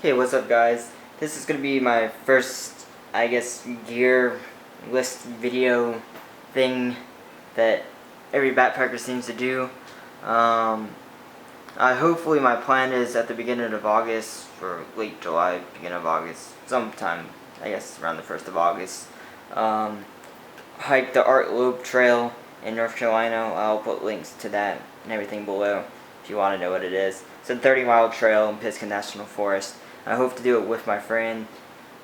Hey, what's up guys? This is going to be my first, I guess, gear list video thing that every backpacker seems to do. Hopefully my plan is at the beginning of August, or late July, beginning of August, sometime, I guess around the 1st of August. Hike the Art Loeb trail in North Carolina. I'll put links to that and everything below if you want to know what it is. It's a 30-mile trail in Pisgah National Forest. I hope to do it with my friend.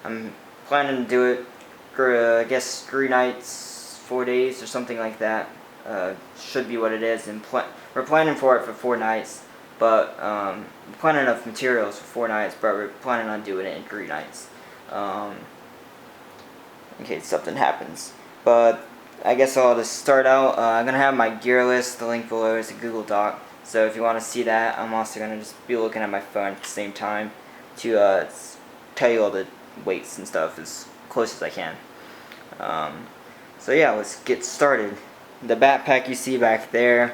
I'm planning to do it for, I guess, 3 nights, 4 days, or something like that. Should be what it is. And we're planning for it for 4 nights, but we're planning enough materials for 4 nights, but we're planning on doing it in 3 nights. In case something happens. But I guess I'll just start out. I'm going to have my gear list. The link below is a Google Doc. So if you want to see that, I'm also going to just be looking at my phone at the same time to tell you all the weights and stuff as close as I can. So yeah, let's get started. The backpack you see back there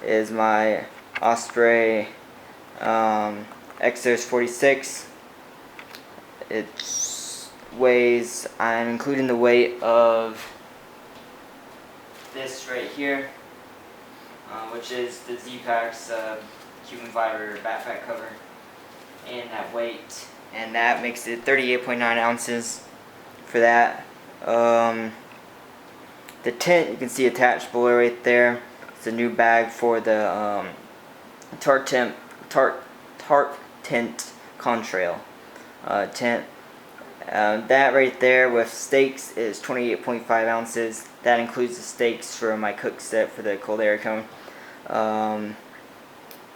is my Osprey Exos 46. It weighs, I'm including the weight of this right here, which is the Z-Packs Cuban fiber backpack cover, and that weight, and that makes it 38.9 ounces for that. The tent you can see attached below right there. It's a new bag for the tarp tent contrail tent. That right there with stakes is 28.5 ounces. That includes the stakes for my cook set for the cold air cone.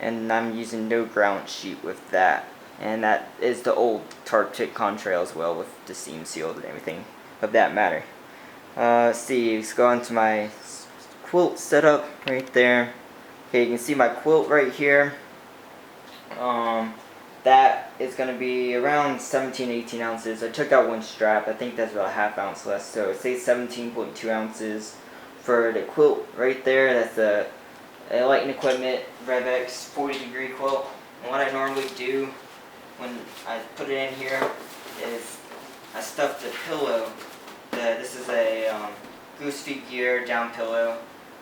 And I'm using no ground sheet with that. And that is the old tarp tent contrail as well, with the seam sealed and everything of that matter. Let's see, let's go on to my quilt setup right there. Okay, you can see my quilt right here. That is going to be around 17-18 ounces. I took out one strap. I think that's about a ½ ounce less. So say 17.2 ounces for the quilt right there. That's the lighting equipment RevX 40-degree quilt. And what I normally do when I put it in here is I stuff the pillow. This is a Goose Feet Gear down pillow.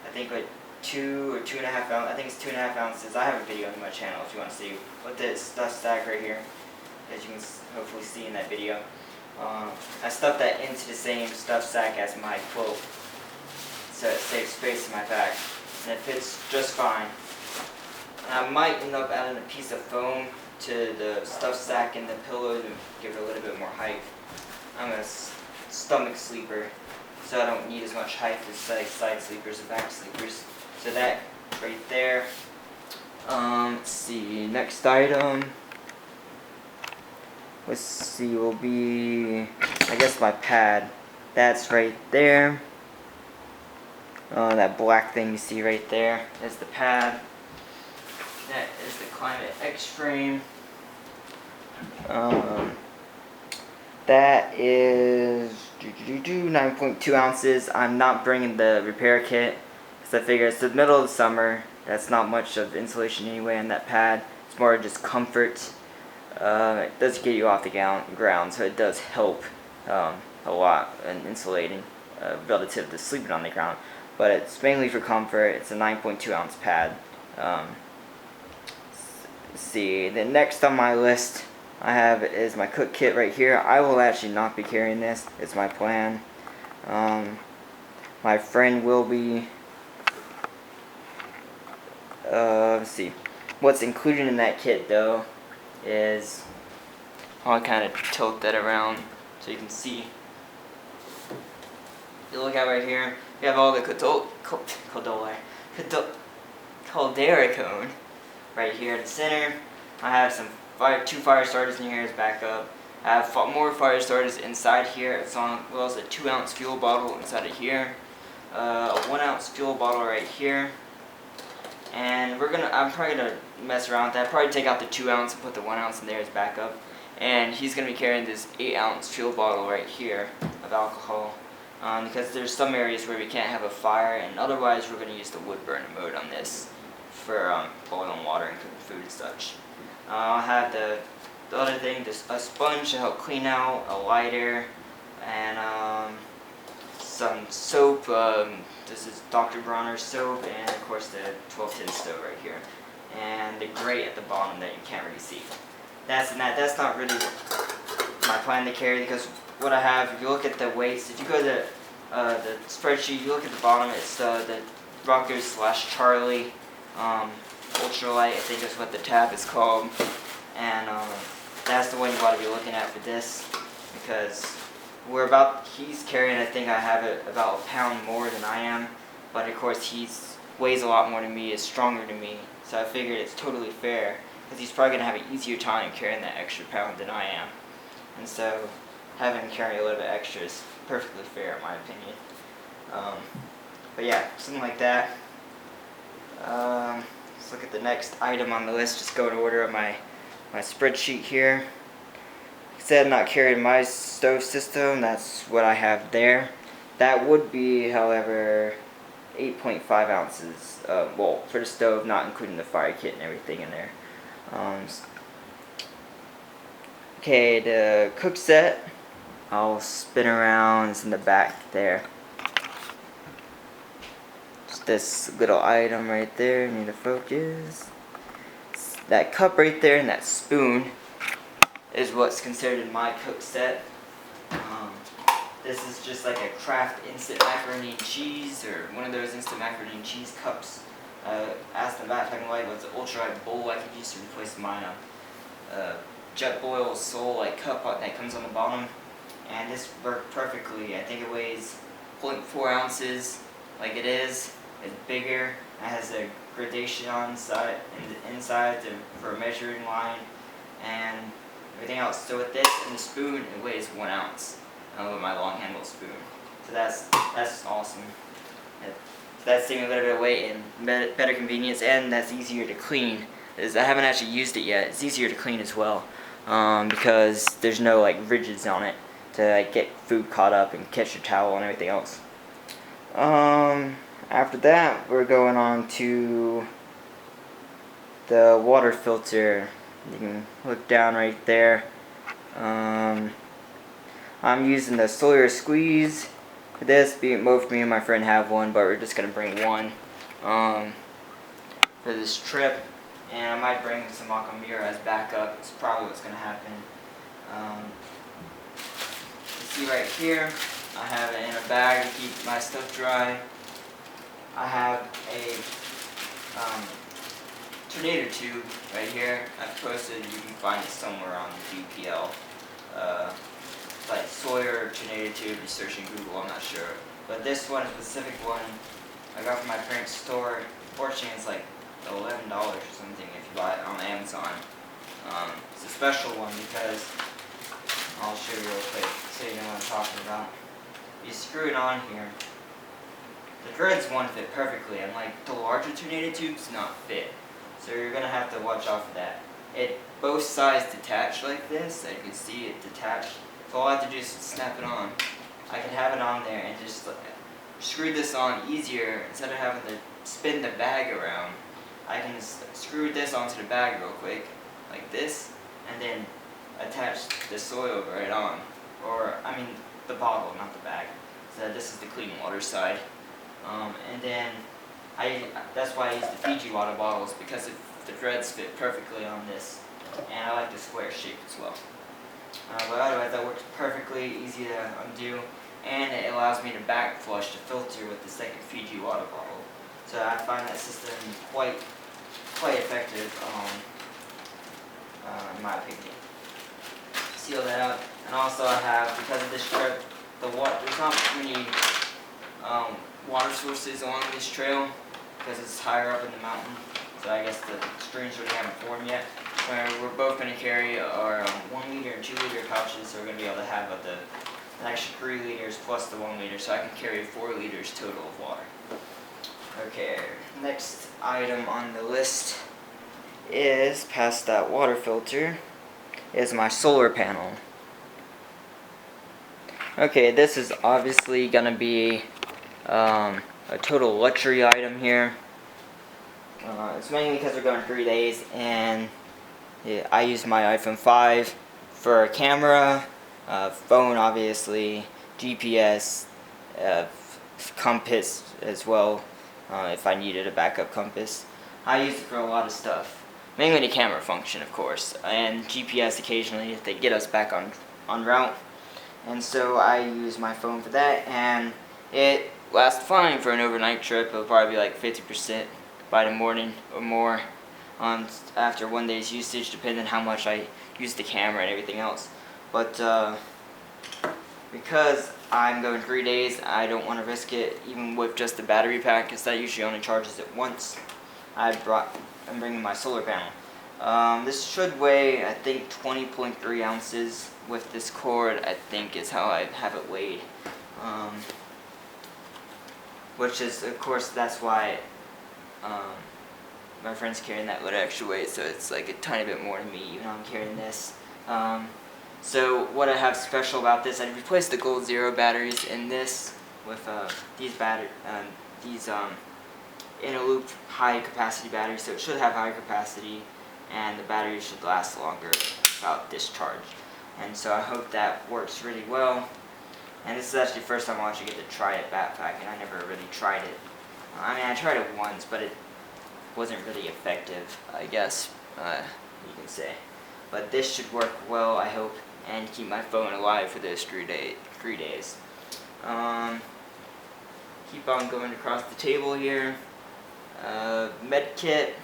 I think like 2 or 2.5 ounces. I think it's 2.5 ounces. I have a video on my channel if you want to see what this stuff stack right here, as you can hopefully see in that video. I stuffed that into the same stuff sack as my quilt, so it saves space in my bag, and it fits just fine. And I might end up adding a piece of foam to the stuff sack and the pillow to give it a little bit more height. I'm a stomach sleeper, so I don't need as much height as side sleepers or back sleepers. So that right there. Let's see, next item. Let's see, will be, I guess, my pad. That's right there. That black thing you see right there is the pad. That is the Climate X frame. That is 9.2 ounces. I'm not bringing the repair kit because I figure it's the middle of the summer. That's not much of insulation anyway on that pad. It's more just comfort. It does get you off the ground, so it does help a lot in insulating relative to sleeping on the ground. But it's mainly for comfort. It's a 9.2 ounce pad. Let's see, the next on my list I have is my cook kit right here. I will actually not be carrying this. It's my plan. My friend will be. Let's see. What's included in that kit though is, I'll kind of tilt that around so you can see. You look at right here, you have all the caldera cone right here in the center. I have some 2 fire starters in here as backup. I have more fire starters inside here, as well as a 2-ounce fuel bottle inside of here, a 1-ounce fuel bottle right here. And I'm probably gonna mess around with that. Probably take out the 2-ounce and put the 1-ounce in there as backup. And he's gonna be carrying this 8-ounce fuel bottle right here of alcohol, because there's some areas where we can't have a fire, and otherwise we're gonna use the wood burner mode on this for boiling water and cooking food and such. I'll have the the other thing, just a sponge to help clean out, a lighter, and some soap. This is Dr. Bronner's soap, and of course the 12-tin stove right here, and the grate at the bottom that you can't really see. That's not really my plan to carry, because what I have, if you look at the weights, if you go to the spreadsheet, you look at the bottom, it's the Rocco / Charlie ultralight, I think is what the tab is called, and that's the one you want to be looking at for this, because he's carrying, I think I have it about a pound more than I am, but of course he weighs a lot more than me, is stronger than me, so I figured it's totally fair, because he's probably going to have an easier time carrying that extra pound than I am, and so having him carry a little bit extra is perfectly fair in my opinion. But yeah, something like that. Let's look at the next item on the list, just go in order of my spreadsheet here. Instead of not carrying my stove system, that's what I have there. That would be, however, 8.5 ounces, well, for the stove, not including the fire kit and everything in there. Okay, the cook set, I'll spin around, it's in the back there. Just this little item right there, need to focus. That cup right there and that spoon is what's considered in my cook set. This is just like a Kraft instant macaroni and cheese, or one of those instant macaroni and cheese cups. Asked them back if I can like what's an ultralight bowl I could use to replace my Jetboil Soul cup that comes on the bottom, and this worked perfectly. I think it weighs 0.4 ounces, like it is. It's bigger. It has a gradation on the inside for a measuring line, and everything else. So with this and the spoon, it weighs 1 ounce with my long handle spoon. So that's awesome. That's saving a little bit of weight and better convenience, and that's easier to clean. I haven't actually used it yet. It's easier to clean as well, because there's no ridges on it to get food caught up and catch your towel and everything else. After that, we're going on to the water filter. You can look down right there. I'm using the Solar Squeeze for this. Both me and my friend have one, but we're just going to bring one for this trip. And I might bring some Makamira as backup. It's probably what's going to happen. You see right here, I have it in a bag to keep my stuff dry. I have a tornado tube right here. I've posted, you can find it somewhere on GPL. Like Sawyer tornado tube, you search in Google, I'm not sure. But this one, a specific one, I got from my parents' store. Fortunately, it's like $11 or something if you buy it on Amazon. It's a special one because, I'll show you real quick so you know what I'm talking about. You screw it on here. The threads won't fit perfectly, and the larger tornado tubes not fit. So you're going to have to watch out for that. Both sides detach like this, as you can see it detached. So all I have to do is snap it on. I can have it on there and just screw this on easier. Instead of having to spin the bag around, I can just screw this onto the bag real quick, like this, and then attach the soil right on. Or, I mean, the bottle, not the bag. So this is the clean water side. And then, that's why I use the Fiji water bottles, because the threads fit perfectly on this. And I like the square shape as well. But otherwise, that works perfectly, easy to undo. And it allows me to back flush the filter with the second Fiji water bottle. So I find that system quite effective, in my opinion. Seal that up. And also I have, because of this trip, there's not many water sources along this trail, because it's higher up in the mountain. So I guess the streams really haven't formed yet. We're both going to carry our 1 liter and 2 liter pouches, so we're going to be able to have an extra 3 liters plus the 1 liter, so I can carry 4 liters total of water. Okay, next item on the list is, past that water filter, is my solar panel. Okay, this is obviously going to be a total luxury item here. It's mainly because we're going 3 days, and Yeah, I use my iPhone 5 for a camera, phone obviously, GPS, compass as well, if I needed a backup compass. I use it for a lot of stuff. Mainly the camera function, of course, and GPS occasionally if they get us back on route. And so I use my phone for that, and it lasts fine for an overnight trip. It'll probably be like 50% by the morning or more after one day's usage, depending on how much I use the camera and everything else. But because I'm going 3 days, I don't want to risk it, even with just the battery pack, because that usually only charges it once. I'm bringing my solar panel. This should weigh, I think, 20.3 ounces with this cord, I think is how I have it weighed. Which is, of course, that's why my friend's carrying that little extra weight, so it's like a tiny bit more than me, even though I'm carrying this. So what I have special about this, I replaced the Gold Zero batteries in this with these inner loop high capacity batteries, so it should have higher capacity and the battery should last longer without discharge. And so I hope that works really well. And this is actually the first time I'll actually get to try it backpacking. I never really tried it. I mean, I tried it once, but it wasn't really effective, I guess you can say. But this should work well, I hope, and keep my phone alive for those 3 days. Keep on going across the table here. Med kit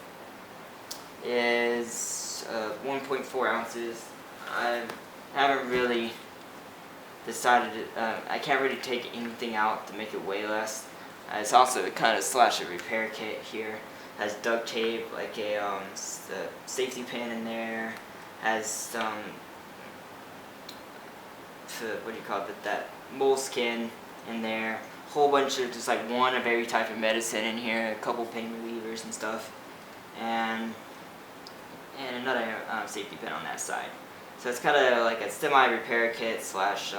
is 1.4 ounces. I haven't really decided I can't really take anything out to make it weigh less. It's also a kind of slash a repair kit here. Has duct tape, like a safety pin in there. Has some what do you call it? That moleskin in there. Whole bunch of just like one of every type of medicine in here. A couple pain relievers and stuff, and another safety pin on that side. So it's kind of like a semi-repair kit slash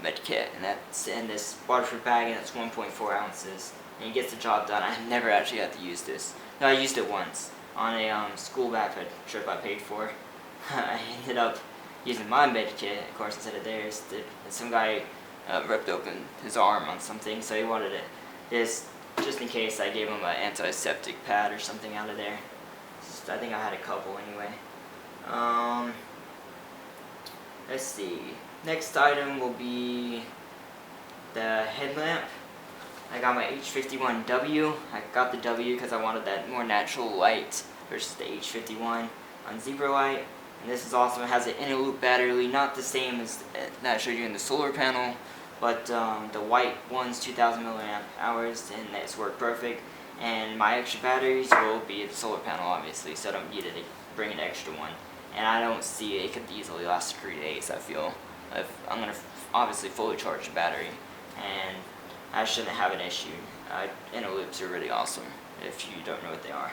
med kit, and that's in this waterproof bag, and it's 1.4 ounces, and it gets the job done. I've never actually had to use this. No, I used it once on a school backpack trip I paid for. I ended up using my med kit, of course, instead of theirs. Some guy ripped open his arm on something, so he wanted it. Just in case, I gave him an antiseptic pad or something out of there. I think I had a couple anyway. Let's see. Next item will be the headlamp. I got my H51W. I got the W because I wanted that more natural light versus the H51 on Zebra Light. And this is awesome. It has an inner loop battery, not the same as that I showed you in the solar panel, but the white one's 2,000 milliamp hours, and that's worked perfect. And my extra batteries will be at the solar panel, obviously, so I don't need to bring an extra one. And I don't see it could easily last 3 days, I feel. I'm going to obviously fully charge the battery, and I shouldn't have an issue. Inner loops are really awesome, if you don't know what they are.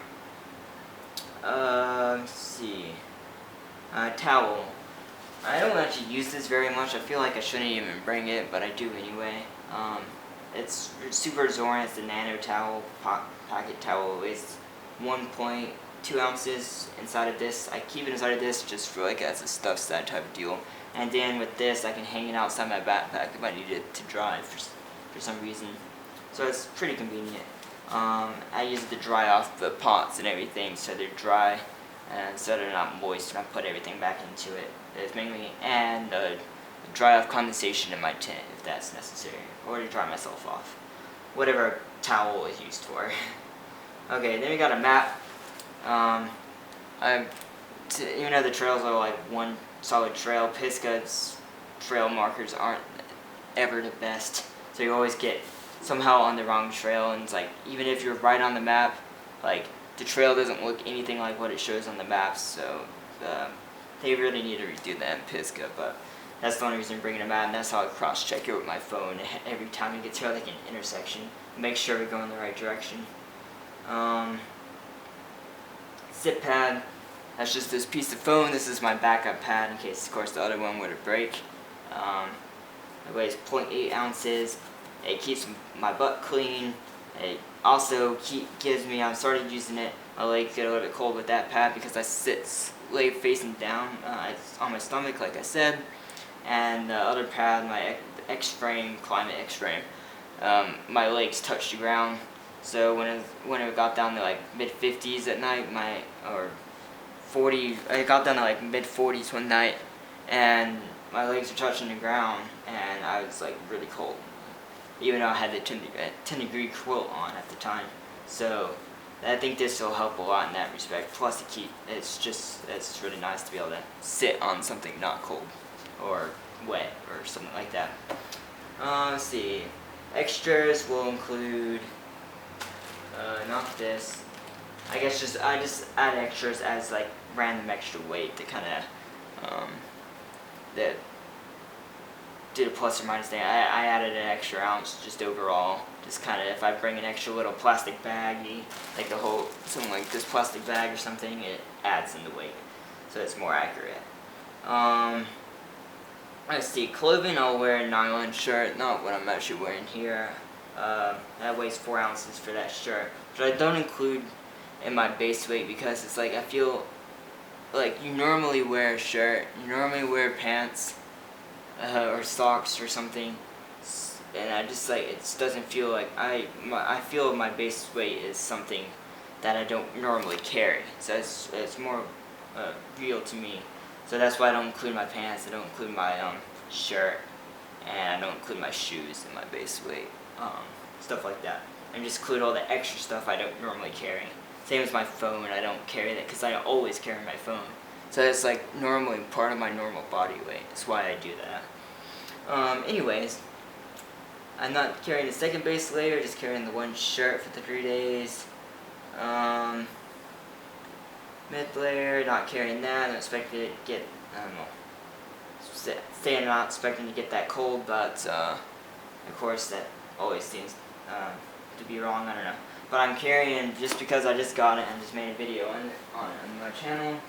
Let's see. Towel. I don't actually use this very much. I feel like I shouldn't even bring it, but I do anyway. It's super absorbent. It's the nano towel, packet towel. It's 1.2 ounces inside of this. I keep it inside of this just for like as a stuff set type of deal. And then with this, I can hang it outside my backpack if I need it to dry for some reason. So it's pretty convenient. I use it to dry off the pots and everything, so they're dry and so they're not moist when I put everything back into it. It's mainly dry off condensation in my tent if that's necessary, or to dry myself off. Whatever towel is used for. Okay, then we got a map. Even though the trails are like one solid trail, Pisgah's trail markers aren't ever the best. So you always get somehow on the wrong trail, and it's like, even if you're right on the map, like, the trail doesn't look anything like what it shows on the maps, so they really need to redo that in Pisgah, but that's the only reason I'm bringing them out, and that's how I cross-check it with my phone every time we get to like an intersection. Make sure we go in the right direction. Zip pad. That's just this piece of foam. This is my backup pad in case, of course, the other one were to break. It weighs 0.8 ounces. It keeps my butt clean. It also gives me, I started using it my legs get a little bit cold with that pad because I lay facing down. It's on my stomach, like I said, and the other pad, my X-frame, Climate X-frame, my legs touch the ground. So when it got down to like mid 50s at night, or 40, it got down to like mid 40s one night, and my legs were touching the ground, and I was like really cold, even though I had the 10-degree quilt on at the time. So I think this will help a lot in that respect. Plus, it's really nice to be able to sit on something not cold or wet or something like that. Let's see. Extras will include not this. I guess I just add extras as like random extra weight to kind of that did a plus or minus thing. I added an extra ounce just overall. Just kind of, if I bring an extra little plastic baggie, like something like this plastic bag or something, it adds in the weight, so it's more accurate. Let's see, clothing, I'll wear a nylon shirt, not what I'm actually wearing here. That weighs 4 ounces for that shirt, but I don't include in my base weight because it's like I feel like you normally wear a shirt, you normally wear pants or socks or something, and I just like it doesn't feel like I feel my base weight is something that I don't normally carry, so it's more real to me. So that's why I don't include my pants, I don't include my shirt, and I don't include my shoes in my base weight, stuff like that. I just include all the extra stuff I don't normally carry. Same as my phone, I don't carry that because I always carry my phone. So it's like normally part of my normal body weight. That's why I do that. Anyways, I'm not carrying the second base layer, just carrying the one shirt for the 3 days. Mid layer, not carrying that. I'm expecting to get, I don't know, saying I'm not expecting to get that cold, but of course that always seems to be wrong, I don't know. But I'm carrying, just because I just got it and just made a video on my channel,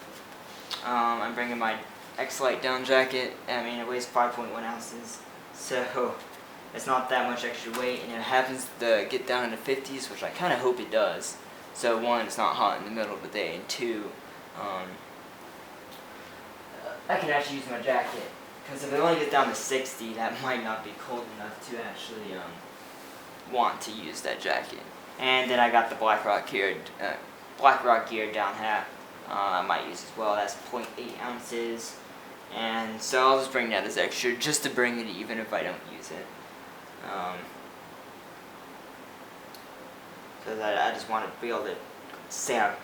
I'm bringing my X-Lite down jacket. I mean, it weighs 5.1 ounces, so it's not that much extra weight, and it happens to get down into 50s, which I kind of hope it does. So one, it's not hot in the middle of the day, and two, I can actually use my jacket, because if it only gets down to 60, that might not be cold enough to actually want to use that jacket. And then I got the Black Rock gear down hat. I might use as well. That's 0.8 ounces, and so I'll just bring that as extra, just to bring it even if I don't use it. So that I just want to be able to say I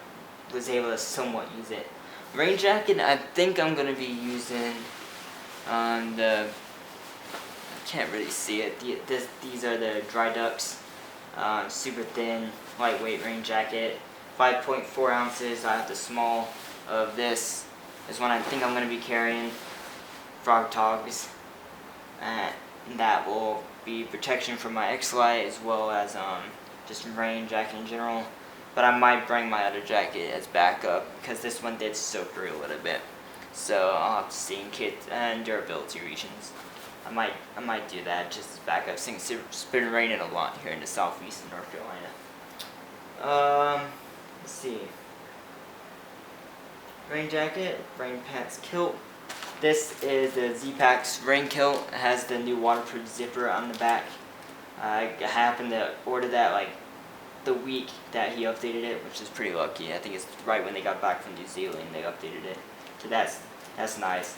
was able to somewhat use it. Rain jacket, I think I'm going to be using I can't really see it. These are the Dry Ducks. Super thin, lightweight rain jacket, 5.4 ounces. I have the small of this. Is one I think I'm going to be carrying. Frog Togs, and that will be protection from my X-Lite as well as just rain jacket in general. But I might bring my other jacket as backup because this one did soak through a little bit. So I'll have to see in case and durability reasons. I might do that just as backup since it's been raining a lot here in the southeast of North Carolina. Let's see. Rain jacket, rain pants kilt. This is the Z-Packs rain kilt. It has the new waterproof zipper on the back. I happened to order that like the week that he updated it, which is pretty lucky. I think it's right when they got back from New Zealand they updated it. So that's nice.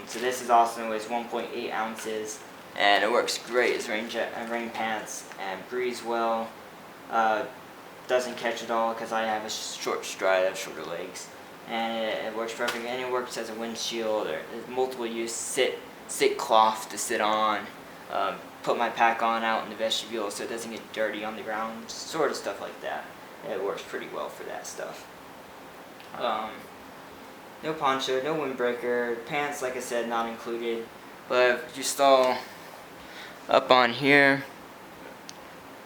So this is also weighs 1.8 ounces, and it works great as rain pants and breathes well. Doesn't catch at all because I have a short stride, I have shorter legs, and it works perfect. And it works as a windshield or multiple use sit cloth to sit on. Put my pack on out in the vestibule so it doesn't get dirty on the ground, sort of stuff like that. It works pretty well for that stuff. No poncho, no windbreaker, pants like I said not included, but if you saw up on here,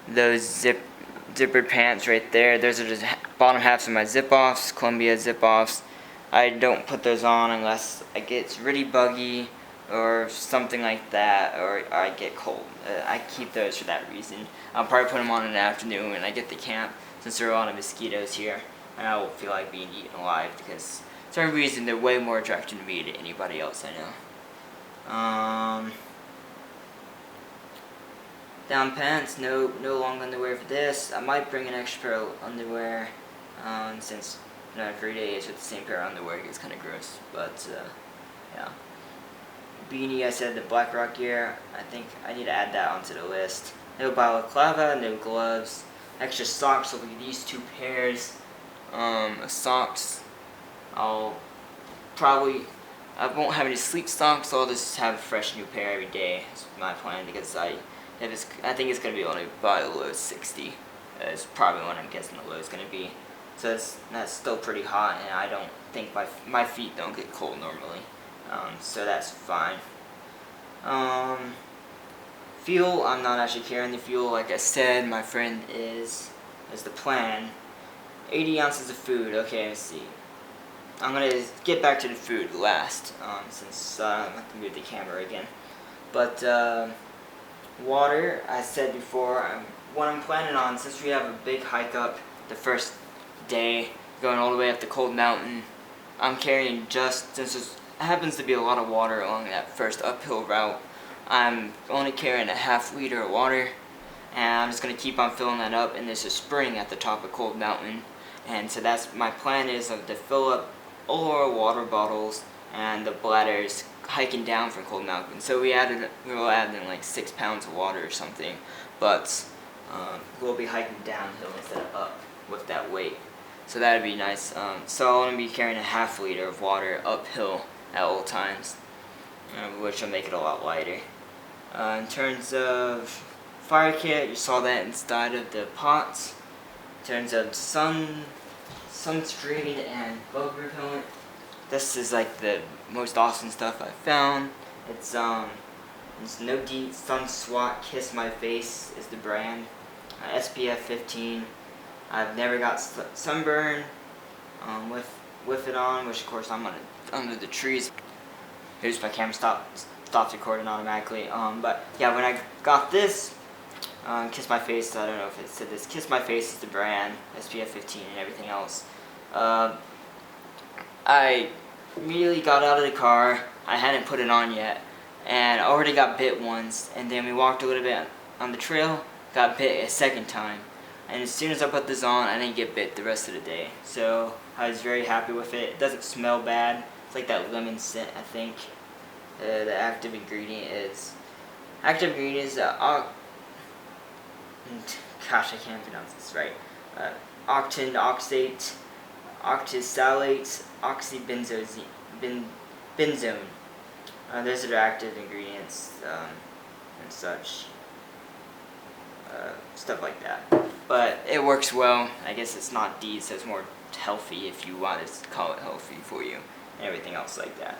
those zippered pants right there, those are just bottom halves of my zip-offs, Columbia zip-offs. I don't put those on unless it gets really buggy or something like that, or I get cold. I keep those for that reason. I'll probably put them on in the afternoon when I get to camp, since there are a lot of mosquitoes here. and I will feel like being eaten alive because for some reason they're way more attractive to me than anybody else I know. Down pants, no long underwear for this. I might bring an extra pair of underwear, since every day is with the same pair of underwear. It gets kind of gross, but yeah. Beanie, I said the black rock gear. I think I need to add that onto the list. No balaclava, no gloves. Extra socks, so these 2 pairs of socks. I won't have any sleep socks, so I'll just have a fresh new pair every day. That's my plan, because I think it's going to be only by the low 60. It's probably what I'm guessing the low is going to be. So that's still pretty hot, and I don't think my feet don't get cold normally. So that's fine. Fuel, I'm not actually carrying the fuel. Like I said, my friend is the plan. 80 ounces of food. Okay, let's see. I'm going to get back to the food last, since I'm going to move the camera again. But water, I said before, what I'm planning on, since we have a big hike up the first day, going all the way up the cold mountain, I'm carrying since it happens to be a lot of water along that first uphill route, I'm only carrying a ½ liter of water, and I'm just going to keep on filling that up, and there's a spring at the top of Cold Mountain, and so that's my plan, is to fill up all our water bottles and the bladders hiking down from Cold Mountain. So we will add in like 6 pounds of water or something, but we'll be hiking downhill instead of up with that weight. So that'd be nice. So I'm going to be carrying a ½ liter of water uphill at all times, which will make it a lot lighter. In terms of fire kit, you saw that inside of the pots. In terms of sunscreen and bug repellent, this is like the most awesome stuff I found. It's No Deet Sun Swat Kiss My Face is the brand. SPF 15. I've never got sunburn with it on, which of course I'm under the trees. Here's my camera stops recording automatically. But yeah, when I got this, Kiss My Face, I don't know if it said this, Kiss My Face is the brand, SPF 15 and everything else. I immediately got out of the car, I hadn't put it on yet, and I already got bit once, and then we walked a little bit on the trail, got bit a second time. And as soon as I put this on, I didn't get bit the rest of the day. So I was very happy with it. It doesn't smell bad. It's like that lemon scent, I think. The active ingredient is gosh, I can't pronounce this right. Octane oxate, octisalate, oxybenzone. Those are the active ingredients and such. Stuff like that. But it works well. I guess it's not D, so it's more healthy if you want to call it healthy for you, and everything else like that.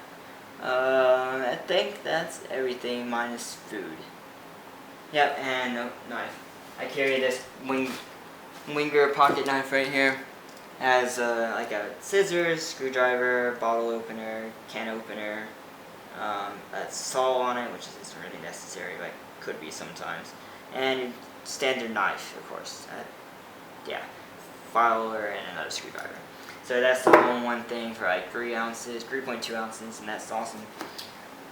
I think that's everything minus food. Yep, and no knife. I carry this Winger pocket knife right here. It has like a scissors, screwdriver, bottle opener, can opener, a saw on it, which isn't really necessary, but could be sometimes, and standard knife, of course. Yeah, filer and another screwdriver. So that's the one thing for like 3.2 ounces, and that's awesome.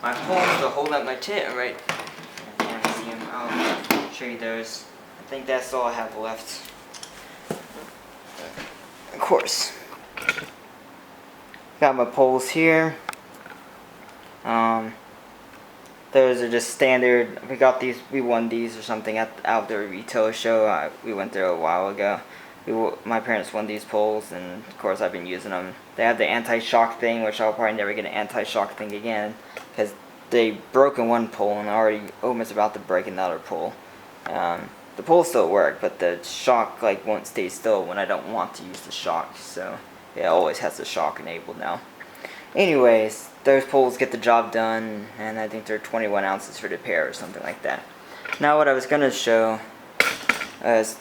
My poles to hold up my tent, right? I can't see them. I'll show you those. I think that's all I have left. Of course. Got my poles here. Those are just standard. We got these. We won these or something at the outdoor retail show. We went there a while ago. My parents won these poles, and of course I've been using them. They have the anti-shock thing, which I'll probably never get an anti-shock thing again, because they broke in one pole and already almost about to break another pole. The poles still work, but the shock won't stay still when I don't want to use the shock. So it always has the shock enabled now. Anyways, those poles get the job done, and I think they're 21 ounces for the pair or something like that. Now what I was gonna show is,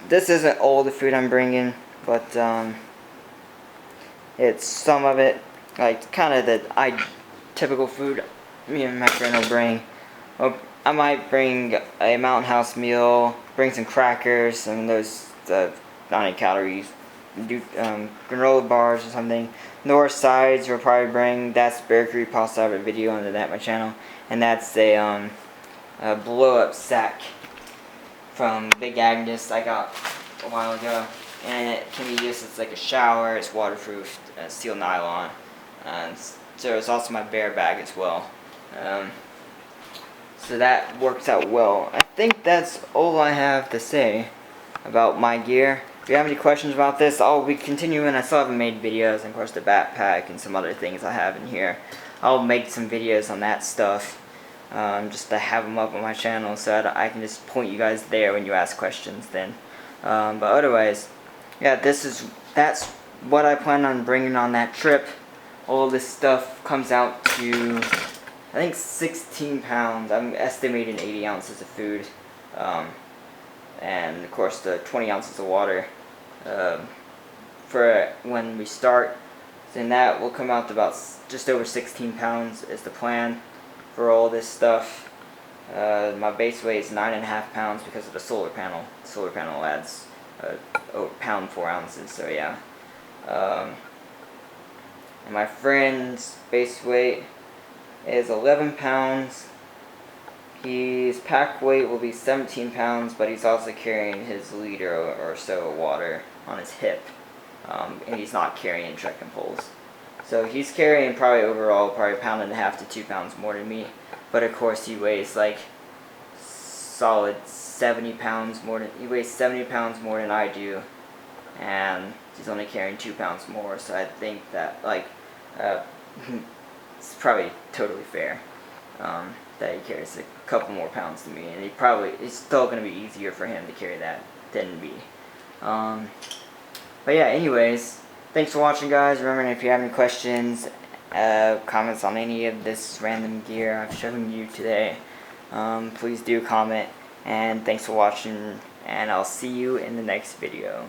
this isn't all the food I'm bringing, but it's some of it, like kind of the typical food me and my friend will bring. Well, I might bring a Mountain House meal, bring some crackers, and those 90 calories, do granola bars or something. North sides will probably bring, that's Bear Creek Pasta. I have a video on that my channel, and that's a blow up sack from Big Agnes I got a while ago, and it can be used as like a shower. It's waterproof, steel nylon, so it's also my bear bag as well. So that works out well. I think that's all I have to say about my gear. If you have any questions about this, I'll be continuing. I still haven't made videos, and of course the backpack and some other things I have in here. I'll make some videos on that stuff, just to have them up on my channel so that I can just point you guys there when you ask questions then. But otherwise, yeah, that's what I plan on bringing on that trip. All this stuff comes out to, I think, 16 pounds. I'm estimating 80 ounces of food. And of course the 20 ounces of water for when we start. Then that will come out to about just over 16 pounds is the plan for all this stuff. My base weight is 9.5 pounds because of the solar panel. The solar panel adds over pound 4 ounces, so yeah. And my friend's base weight is 11 pounds. His pack weight will be 17 pounds, but he's also carrying his liter or so of water on his hip. And he's not carrying trekking poles. So he's carrying probably overall probably 1.5 to 2 pounds more than me. But of course he weighs like solid 70 pounds more than, he weighs 70 pounds more than I do. And he's only carrying 2 pounds more, so I think that like it's probably totally fair. That he carries a couple more pounds than me, and it's still going to be easier for him to carry that than me. But yeah, anyways, thanks for watching, guys. Remember, if you have any questions, comments on any of this random gear I've shown you today, please do comment, and thanks for watching, and I'll see you in the next video.